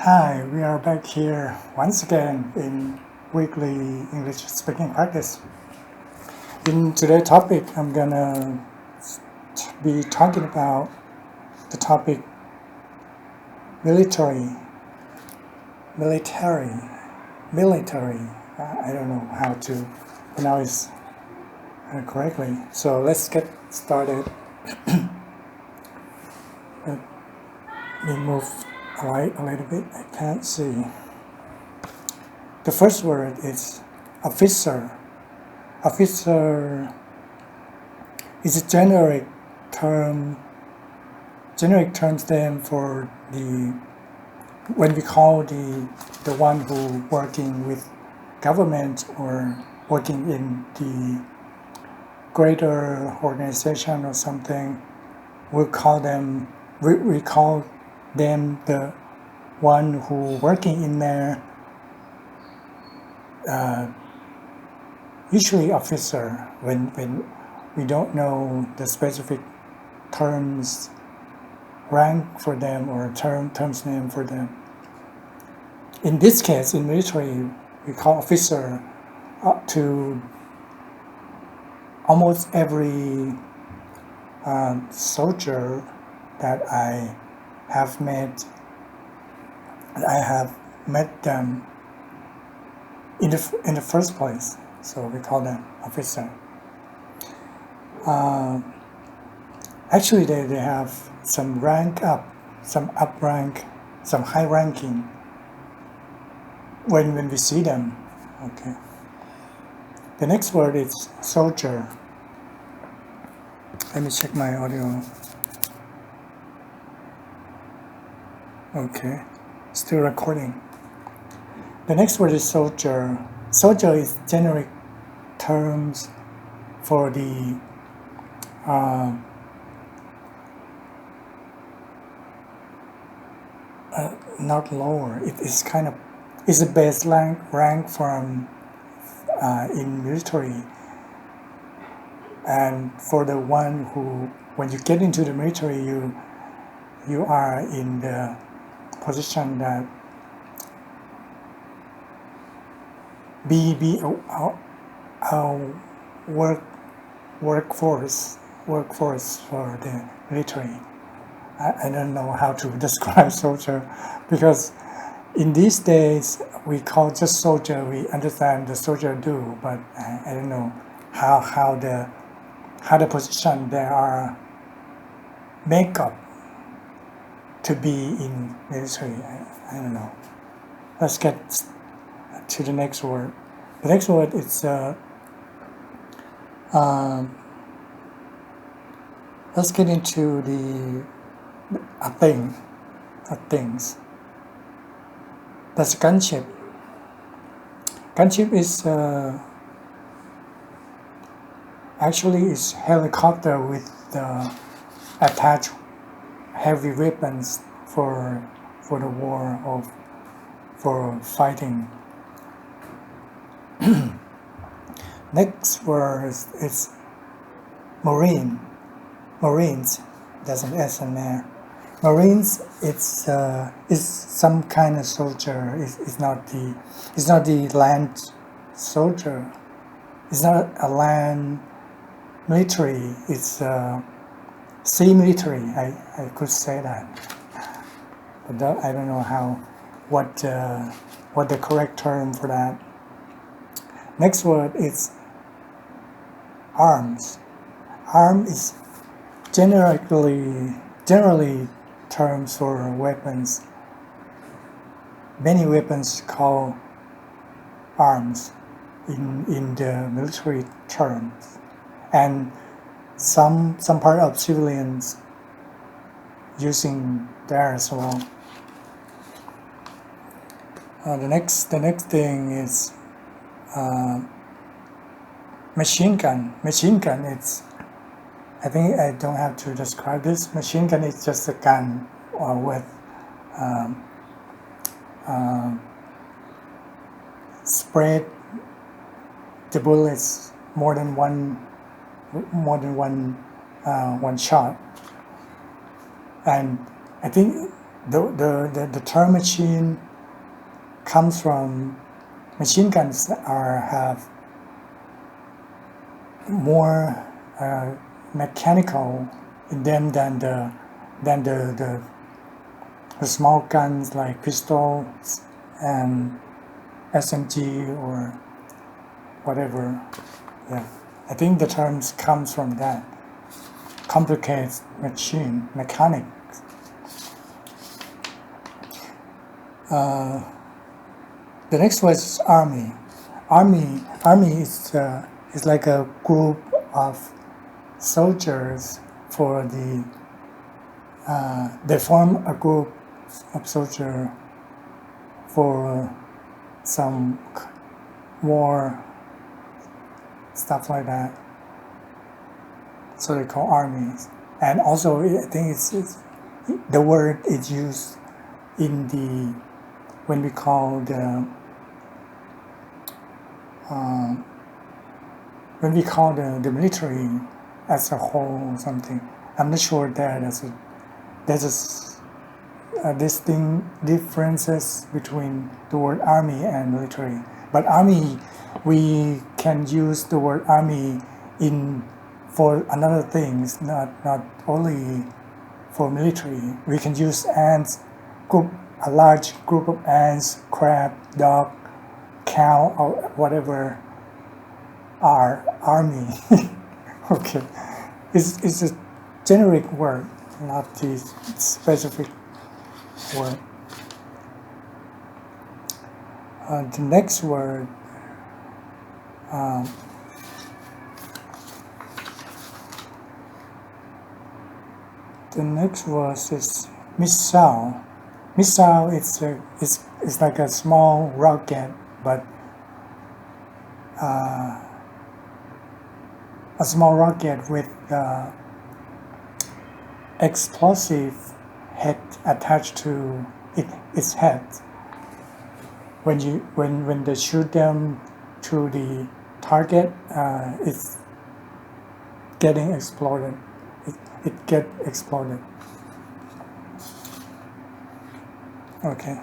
Hi, we are back here once again in weekly English speaking practice. In today's topic, I'm gonna be talking about the topic military. I don't know how to pronounce it correctly. So let's get started. Let me move right a little bit. I can't see. The first word is officer. Officer is a generic term name for when we call the one who working with government or working in the greater organization or something. We call them the one who working in there, usually officer, when we don't know the specific terms rank for them or terms name for them. In this case, in military, we call officer up to almost every soldier that I have met them in the first place, so we call them officer. Actually, they have some rank up, some up rank, some high ranking when we see them. Okay. The next word is soldier. Let me check my audio. Okay, still recording. The next word is soldier. Soldier is generic terms for the not lower. It is kind of is a base rank from in military. And for the one who, when you get into the military, you are in the position that be our workforce for the military. I don't know how to describe soldier, because in these days we call just soldier. We understand the soldier do, but I don't know how the position they are make up to be in military. I don't know. Let's get to the next word. The next word is let's get into things. That's gunship. Gunship is actually is helicopter with attached heavy weapons for the war of for fighting. Next word is marine. Marines, there's an S in there. Marines, it's some kind of soldier. It's not the land soldier. It's not a land military. It's sea military. I could say that, but I don't know what the correct term for that. Next word is arms. Arm is generally terms for weapons. Many weapons call arms in the military terms, and some part of civilians using there as well. The next thing is machine gun. Machine gun, I think I don't have to describe this. Machine gun is just a gun with spread the bullets more than one shot, and I think the term machine comes from machine guns have more mechanical in them than the small guns like pistols and SMG or whatever. Yeah, I think the terms comes from that. Complicated machine mechanics. The next word is army. Army is like a group of soldiers for the. They form a group of soldiers for some war stuff like that. So they call armies. And also, I think it's the word is used in the when we call the military as a whole or something. I'm not sure that there's a distinct differences between the word army and military. But army, we can use the word army for another things, not only for military. We can use ants, a large group of ants, crab, dog, cow, or whatever are army. Okay, it's a generic word, not the specific word. The next word. The next word is missile. Missile is like a small rocket, but a small rocket with explosive head attached to its head. When they shoot them to the target, it's getting exploded. It get exploded. Okay.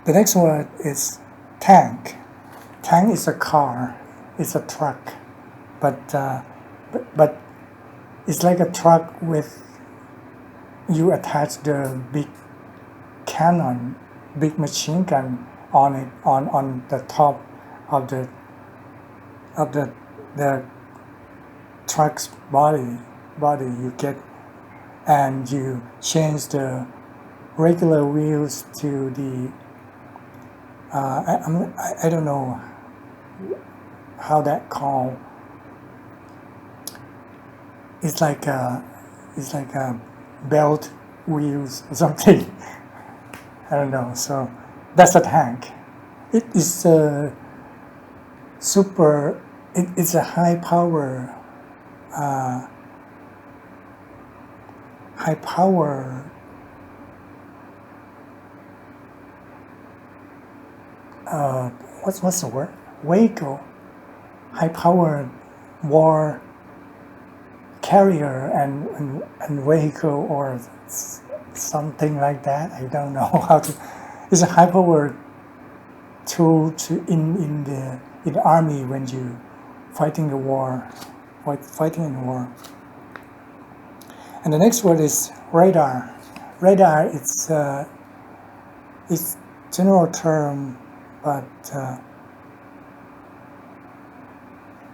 The next word is tank. Tank is a car. It's a truck, but it's like a truck with you attach the big cannon, big machine gun on it on the top of the truck's body. You get and you change the regular wheels to the I don't know how that called. It's like a belt wheels or something. I don't know. So that's a tank. It is a it's a high power what's the word? Vehicle. High power war carrier and vehicle or something like that. I don't know how to. It's a high power tool in the army when you fighting in the war. And the next word is radar. Radar it's general term, but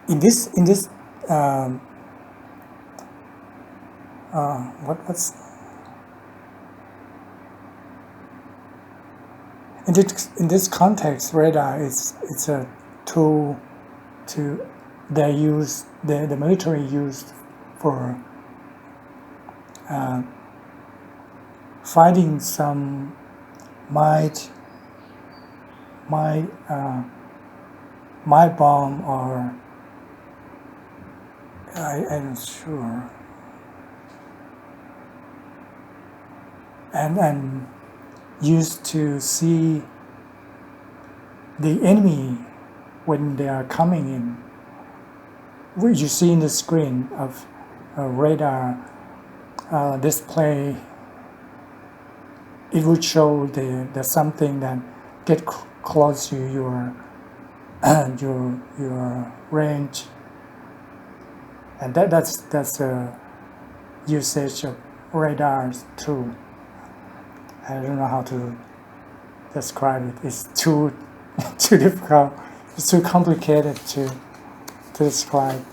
in this what's in this context, radar it's a tool the military used for finding some might bomb or I'm not sure. And used to see the enemy when they are coming in. You see in the screen of a radar display it would show the something that get close to your your range, and that's a usage of radars too. I don't know how to describe it. It's too difficult. It's too complicated to describe.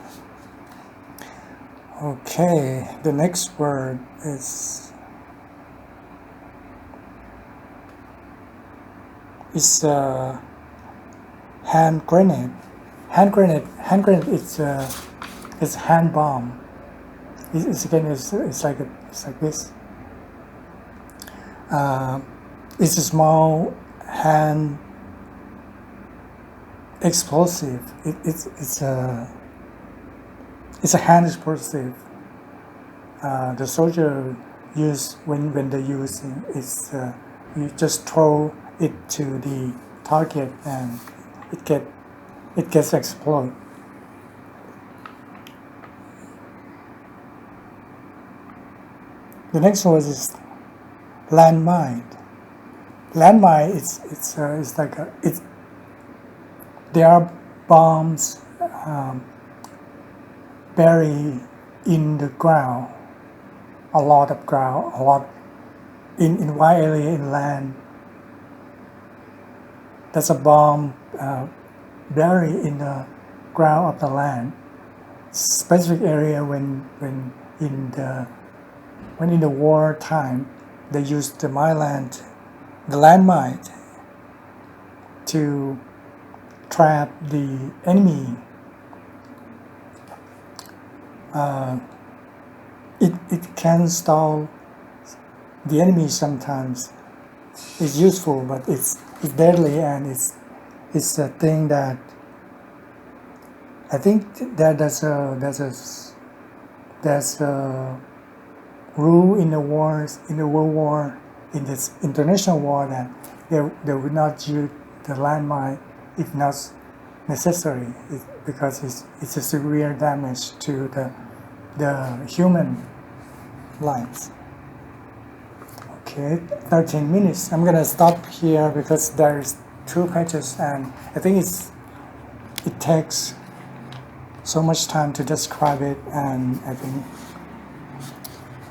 Okay, the next word is hand grenade. Hand grenade is hand bomb. It's like this. It's a small hand explosive. It's a hand explosive. The soldier use when they're using it's you just throw it to the target and it gets exploded. The next word is landmine. Landmine it's like there are bombs buried in the ground, a lot in one area in land. There's a bomb buried in the ground of the land. Specific area when in the war time, they used the landmine to trap the enemy. It can stall the enemy sometimes. It's useful, but it's deadly, and it's a thing that I think that there's a rule in the wars, in the World War, in this international war, that they would not use the landmine if not necessary, because it's a severe damage to the human lives. Okay, 13 minutes. I'm gonna stop here because there is 2 pages, and I think it takes so much time to describe it, and I think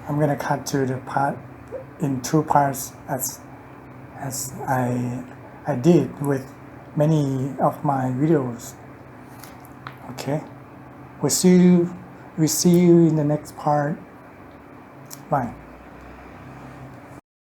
I'm gonna cut to the part in 2 parts as I did with many of my videos. Okay, we see you in the next part. Bye.